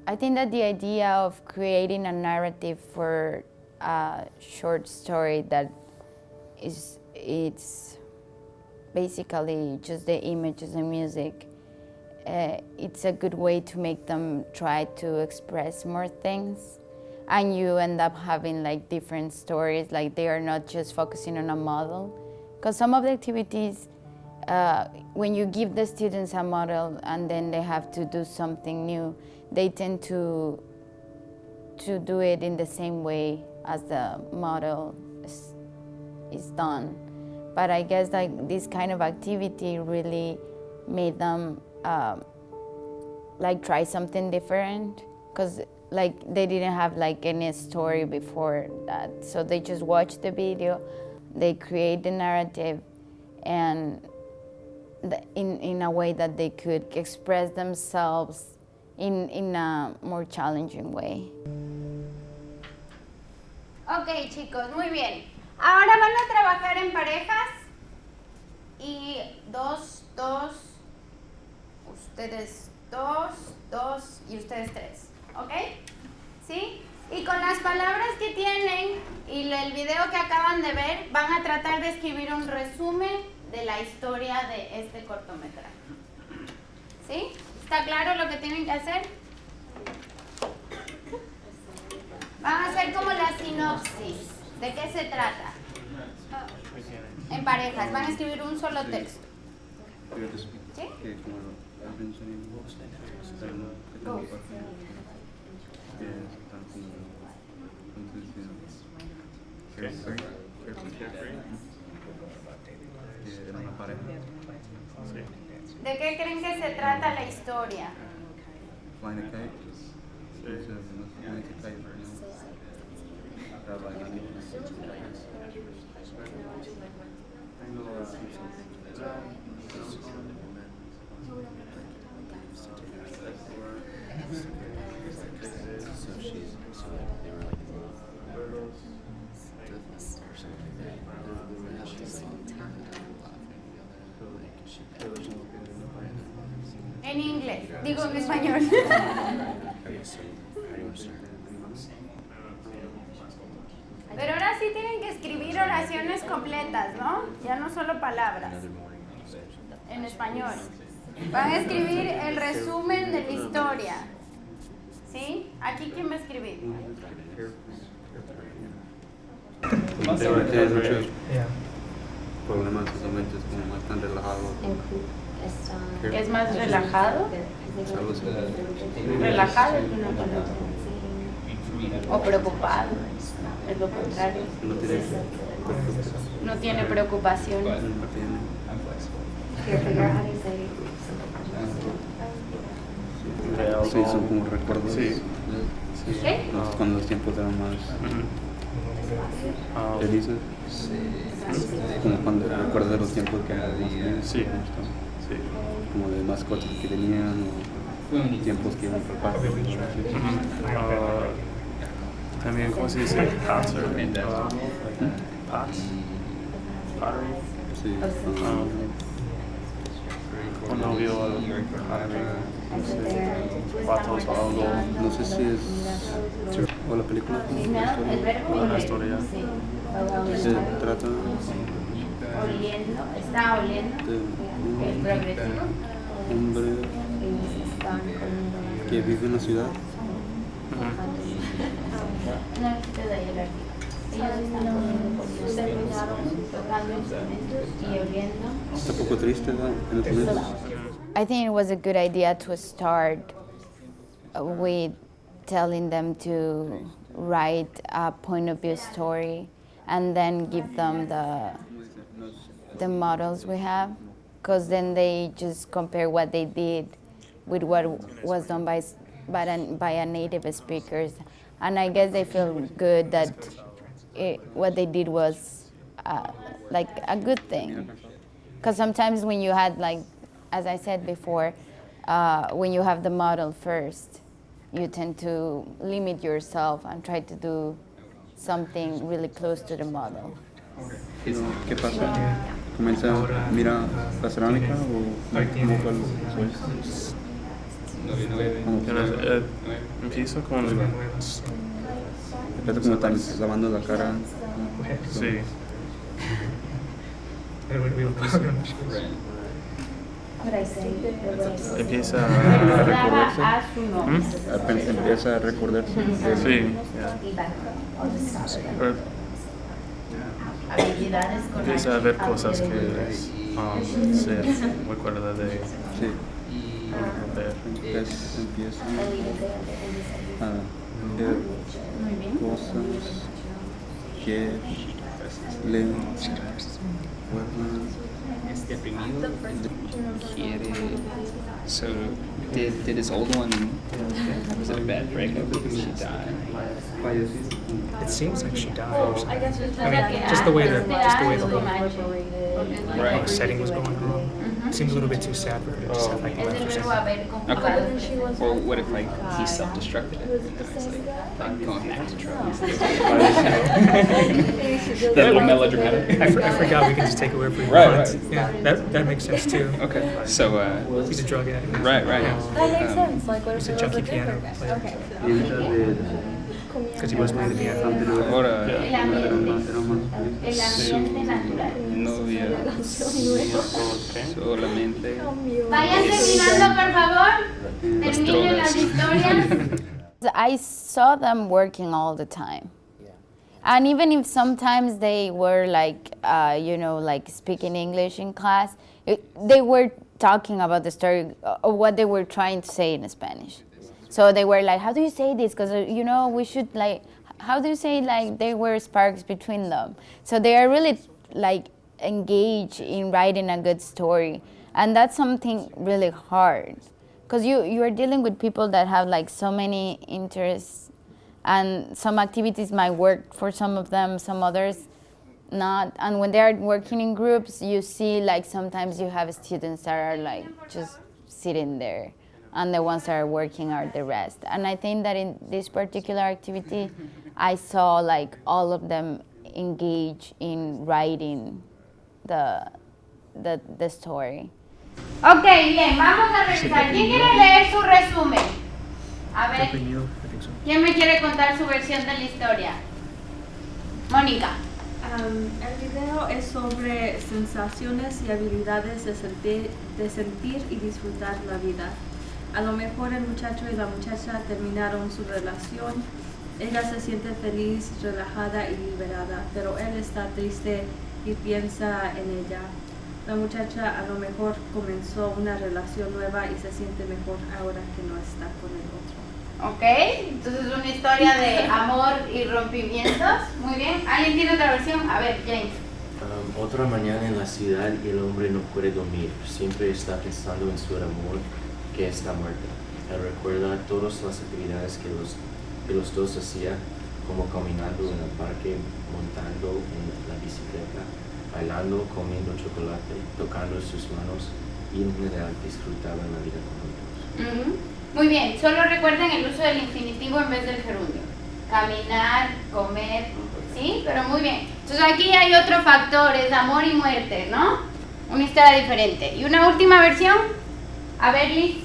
I think that the idea of creating a narrative for a short story that it's basically just the images and music, it's a good way to make them try to express more things, and you end up having like different stories, like they are not just focusing on a model, because some of the activities, when you give the students a model and then they have to do something new, they tend to do it in the same way as the model is done. But I guess like this kind of activity really made them like try something different, because like they didn't have like any story before that. So they just watched the video, they create the narrative, and in a way that they could express themselves in a more challenging way. Ok, chicos, muy bien. Ahora van a trabajar en parejas y 2, 2, ustedes 2, 2 y ustedes 3, ¿ok? ¿Sí? Y con las palabras que tienen y el video que acaban de ver, van a tratar de escribir un resumen de la historia de este cortometraje. ¿Sí? ¿Está claro lo que tienen que hacer? Van a hacer como la sinopsis. ¿De qué se trata? En parejas. Van a escribir un solo texto. ¿Sí? ¿De qué creen que se trata la historia? En inglés, digo en español. Pero ahora sí tienen que escribir oraciones completas, ¿no? Ya no solo palabras. En español. Van a escribir el resumen de la historia. ¿Sí? ¿Aquí quién va a escribir? Tiene muchos problemas, justamente es como más tan relajado. ¿Es más relajado? Algo así. Relajado es una palabra. O preocupado, es lo contrario. No tiene No tiene preocupación. no tiene. Sí, son como recuerdos. Sí. ¿Qué? Cuando los tiempos eran más felices. Como cuando recuerdas los tiempos que eran más felices. Sí. Como de mascotas que tenían, o tiempos que iban por parque. También, ¿cómo se dice? Patter. Pottery. Sí. Un novio, patos o algo. No sé si es. O la película. Una historia. Se trata Oliendo, está oliendo. de El progresivo. un hombre que vive en la ciudad. No, te doy el artículo. Ellos están comiendo comida, tocando instrumentos y oliendo. Está un poco triste, ¿no? En el comienzo. I think it was a good idea to start with telling them to write a point of view story and then give them the models we have, because then they just compare what they did with what was done by a native speakers, and I guess they feel good that what they did was like a good thing, because sometimes when you had, like as I said before, when you have the model first, you tend to limit yourself and try to do something really close to the model. Pero, ¿qué pasa? ¿Comienza, mira la cerámica o cómo fue el Empieza con... Recuerdo como también estás lavando la cara. Sí. Empieza a recordarse. A su nombre. Apenas empieza a recordarse. Sí, Habilidades con empieza a ver cosas que se recuerda de ver. Empieza a ver cosas que le Es deprimido. Quiere. So, did his old one, was it a bad breakup? Did she die? It seems like she died or something. I mean, just the way the whole Right. setting was going on. It seems a little bit too sad for her to just have like left or something. Okay. Or what if like he self-destructed it? And now he's like going back to drugs. That little melodramatic. I forgot we can just take it wherever we Right, want. right. Yeah, that makes sense too. Okay. So He's a drug addict. right. That makes sense. Like, what if He's a it was junkie a piano different player. Okay. Because he was playing the piano. ahora El ambiente natural. novia solamente. Vayan terminando, por favor. Terminen las historias. I saw them working all the time. And even if sometimes they were like, like speaking English in class, they were talking about the story of what they were trying to say in Spanish. So they were like, how do you say this? Because, we should like, how do you say like they were sparks between them? So they are really like engaged in writing a good story. And that's something really hard. Because you are dealing with people that have like so many interests, and some activities might work for some of them, some others not. And when they are working in groups, you see like sometimes you have students that are like just sitting there, and the ones that are working are the rest. And I think that in this particular activity, I saw like all of them engage in writing the story. Ok, bien, vamos a revisar. ¿Quién quiere leer su resumen? A ver, I think so. ¿quién me quiere contar su versión de la historia? Mónica. El video es sobre sensaciones y habilidades de sentir y disfrutar la vida. A lo mejor el muchacho y la muchacha terminaron su relación. Ella se siente feliz, relajada y liberada, pero él está triste y piensa en ella. La muchacha a lo mejor comenzó una relación nueva y se siente mejor ahora que no está con el otro. Ok, entonces es una historia de amor y rompimientos. Muy bien. ¿Alguien tiene otra versión? A ver, James. Otra mañana en la ciudad y el hombre no puede dormir. Siempre está pensando en su amor que está muerta. Él recuerda todas las actividades que los dos hacían, como caminando en el parque, montando en la bicicleta, bailando, comiendo chocolate, tocando sus manos y en general disfrutaban la vida con otros. Muy bien, solo recuerden el uso del infinitivo en vez del gerundio. Caminar, comer, ¿sí? Pero muy bien. Entonces aquí hay otro factor, es amor y muerte, ¿no? Una historia diferente. ¿Y una última versión? A ver, Liz.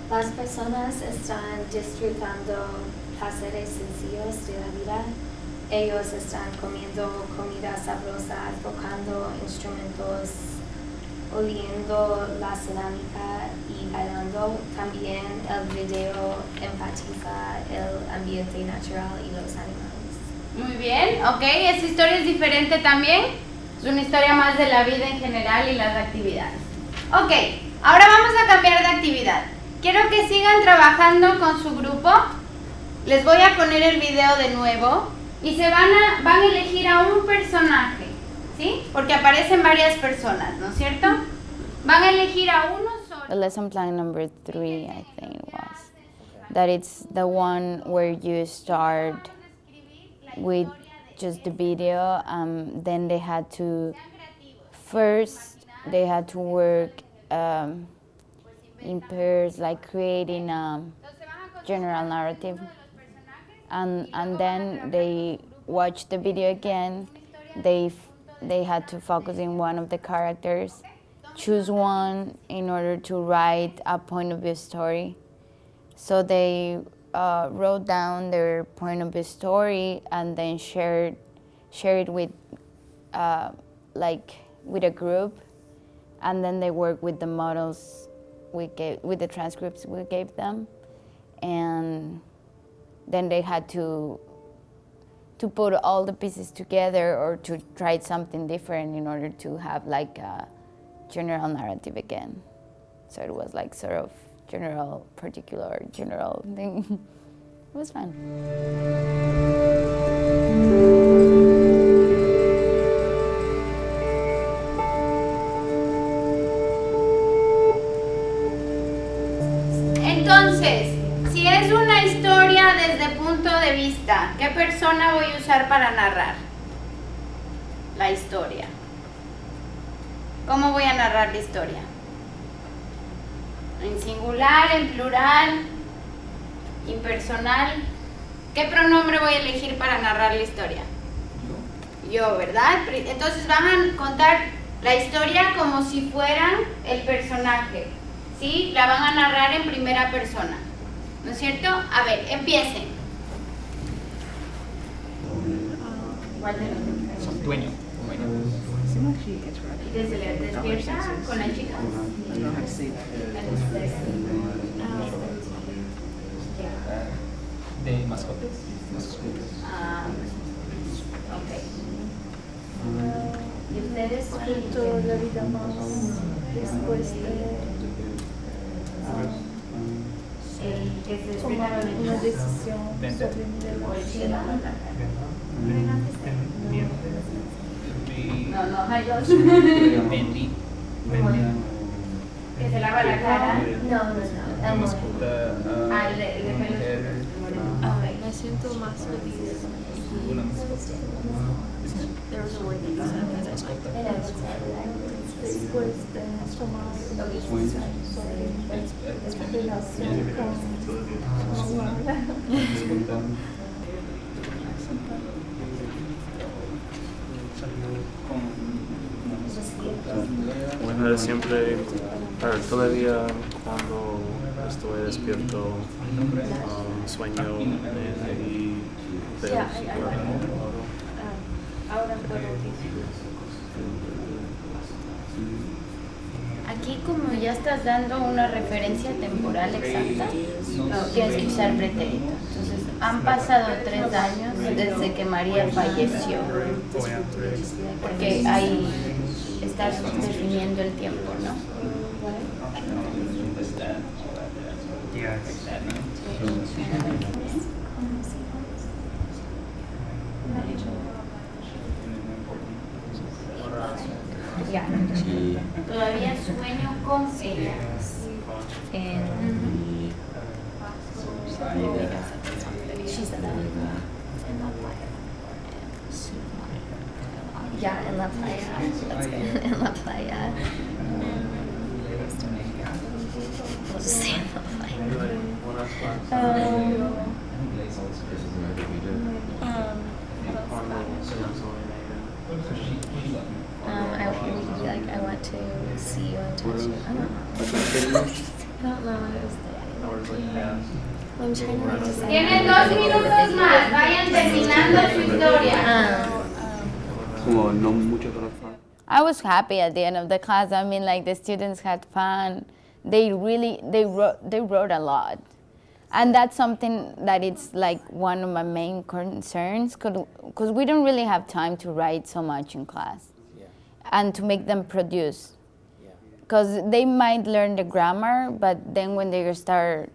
Las personas están disfrutando placeres sencillos de la vida. Ellos están comiendo comida sabrosa, tocando instrumentos, oliendo la cerámica y bailando. También el video enfatiza el ambiente natural y los animales. Muy bien, ok. Esta historia es diferente también. Es una historia más de la vida en general y las actividades. Ok, ahora vamos a cambiar de actividad. Quiero que sigan trabajando con su grupo. Les voy a poner el video de nuevo y van a elegir a un personaje, ¿sí? Porque aparecen varias personas, ¿no es cierto? Van a elegir a uno solo. The lesson plan number 3, I think it was, that it's the one where you start with just the video, then they had to work in pairs, like creating a general narrative, and then they watched the video again. They had to focus in one of the characters, choose one in order to write a point of view story. So they wrote down their point of the story and then share it with with a group, and then they work with the models with the transcripts we gave them, and then they had to put all the pieces together or to try something different in order to have like a general narrative again. So it was like sort of general, particular, general thing. It was fun. Entonces, si es una historia desde punto de vista, ¿qué persona voy a usar para narrar la historia? ¿Cómo voy a narrar la historia? ¿En singular, en plural, impersonal? ¿Qué pronombre voy a elegir para narrar la historia? Yo, ¿verdad? Entonces van a contar la historia como si fueran el personaje, ¿sí? La van a narrar en primera persona, ¿no es cierto? A ver, empiecen. ¿Cuál de los dos? Dueño. ¿Y desde la despierta con la chica? De mascotas. Ah, ok. ¿Y ustedes? Fruto la vida más después de El que se despierta tomar con la una chica. decisión Vente. sobre O el cielo. No, no, hay dos. Bendy. Que se lava la cara. No. Mascota. Ah, el de pelo. Me siento más feliz. Una mascota. There was a word that you said that I liked. después de tomar una decisión sobre la relación con Bueno, siempre, todavía cuando estoy despierto, sueño y veo Ahora puedo Aquí como ya estás dando una referencia temporal exacta, tienes que usar pretérito. Entonces, han pasado 3 años desde que María falleció, porque ahí estás definiendo el tiempo, ¿no? Ya. Todavía sueño con ella. She's in Yeah, en la playa. That's good. En la playa. We'll just stay in la playa. I want to see you and touch you. I don't know. I'm trying to decide. Tienen 2 minutos más. Vayan terminando su historia. Como no mucho trabajo. I was happy at the end of the class. I mean, like the students had fun. They wrote a lot. And that's something that it's like one of my main concerns, because we don't really have time to write so much in class and to make them produce. Because they might learn the grammar, but then when they start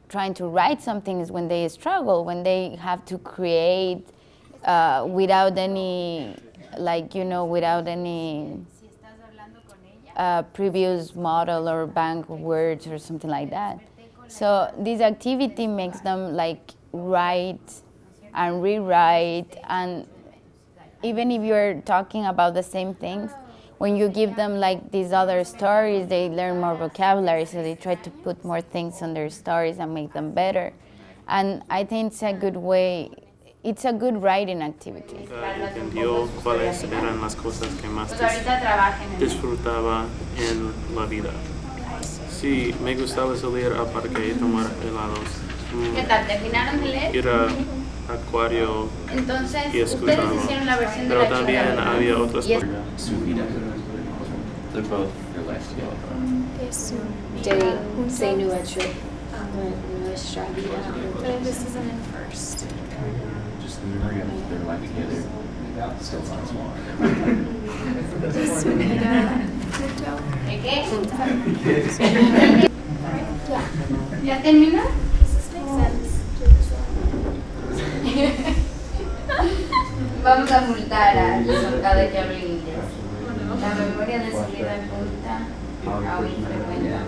trying to write something is when they struggle, when they have to create without any, without any previous model or bank of words or something like that. So this activity makes them like write and rewrite, and even if you're talking about the same things, when you give them like these other stories, they learn more vocabulary, so they try to put more things on their stories and make them better. And I think it's a good way, it's a good writing activity. Entendió cuáles eran las cosas que más disfrutaba en la vida. Sí, me gustaba salir al parque y tomar helados. ¿Qué tal? ¿Terminaron de leer? ir a acuario Entonces, y ustedes escuchaba. hicieron la versión de Pero la también chica. había otras Y es- cosas. Su vida. They're both De se nuestro. Nuestra vida. But this isn't in first. just the memory of their life together. So lots more. Su vida. ¿De qué? ¿Ya terminó? Does this make sense? Vamos a multar a cada que hable inglés. La memoria de su vida oculta, aún frecuenta.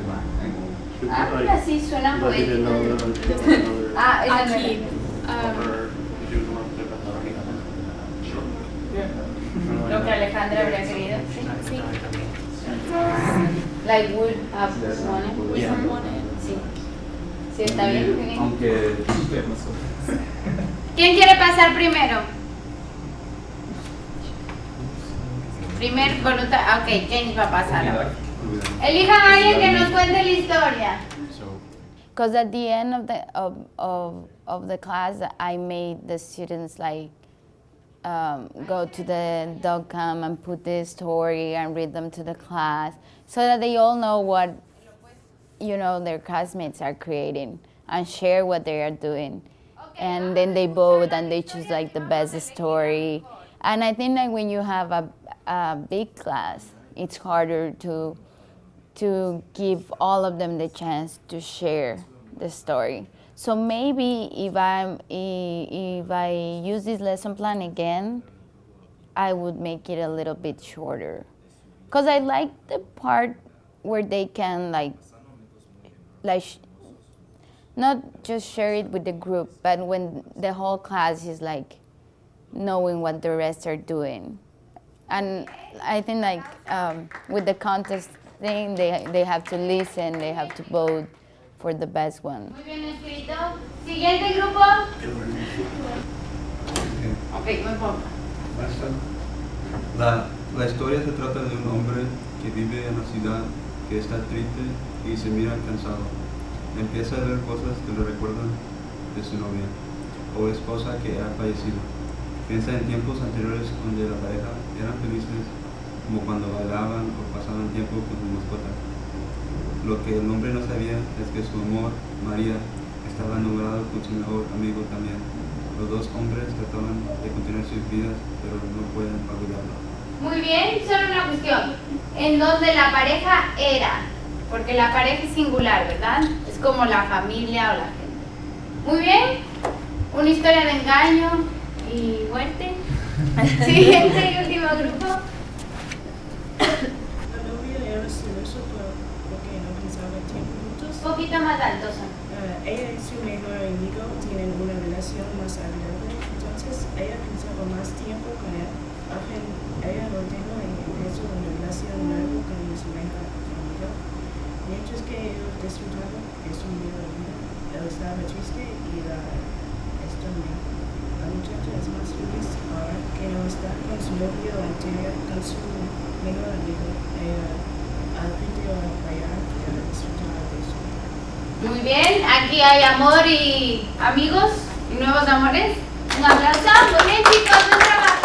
Ah, mira, sí, suena poético. Ah, esa no Aquí. es lo que Alejandra habría querido. Sí. Like would have wanted. Sí. Sí, está bien. Muy bien. Aunque ¿Quién quiere pasar primero? Primer voluntad. Ok, James va a pasar ahora. Elijan a alguien que nos cuente la historia. Because at the end of the class, I made the students like go to the .com and put the story and read them to the class, so that they all know what their classmates are creating and share what they are doing, and then they vote and they choose like the best story. And I think that when you have a big class, it's harder to give all of them the chance to share the story. So maybe if I use this lesson plan again, I would make it a little bit shorter. Because I like the part where they can not just share it with the group, but when the whole class is like knowing what the rest are doing. And I think with the contest thing, they have to listen, they have to vote for the best one. Muy bien escrito. Siguiente grupo. Ok, muy poco. La historia se trata de un hombre que vive en la ciudad, que está triste y se mira cansado. Empieza a ver cosas que le recuerdan de su novia o esposa que ha fallecido. Piensa en tiempos anteriores donde la pareja eran felices, como cuando bailaban o pasaban tiempo con su mascota. Lo que el hombre no sabía es que su amor, María, estaba enamorado con su mejor amigo también. Los dos hombres trataban de continuar sus vidas, pero no pueden olvidarlo. Muy bien, solo una cuestión. En donde la pareja era, porque la pareja es singular, ¿verdad? Es como la familia o la gente. Muy bien, una historia de engaño y muerte. Siguiente y último grupo. La novia era celosa porque no pensaban tiempo juntos. Un poquito más alto son. Ella y su mejor amigo tienen una relación más agradable, entonces ella pensaba más tiempo con él. Al fin, ella lo dejó y empezó una relación nueva con su mejor amigo. Mientras que ellos disfrutaban de su nueva vida, él estaba triste y la extrañó. La muchacha es más feliz ahora que no está con su novio anterior, con su mejor amigo. Ella aprendió a bailar y a disfrutar de su vida. Muy bien, aquí hay amor y amigos y nuevos amores. Un aplauso. Muy bien, chicos, buen trabajo.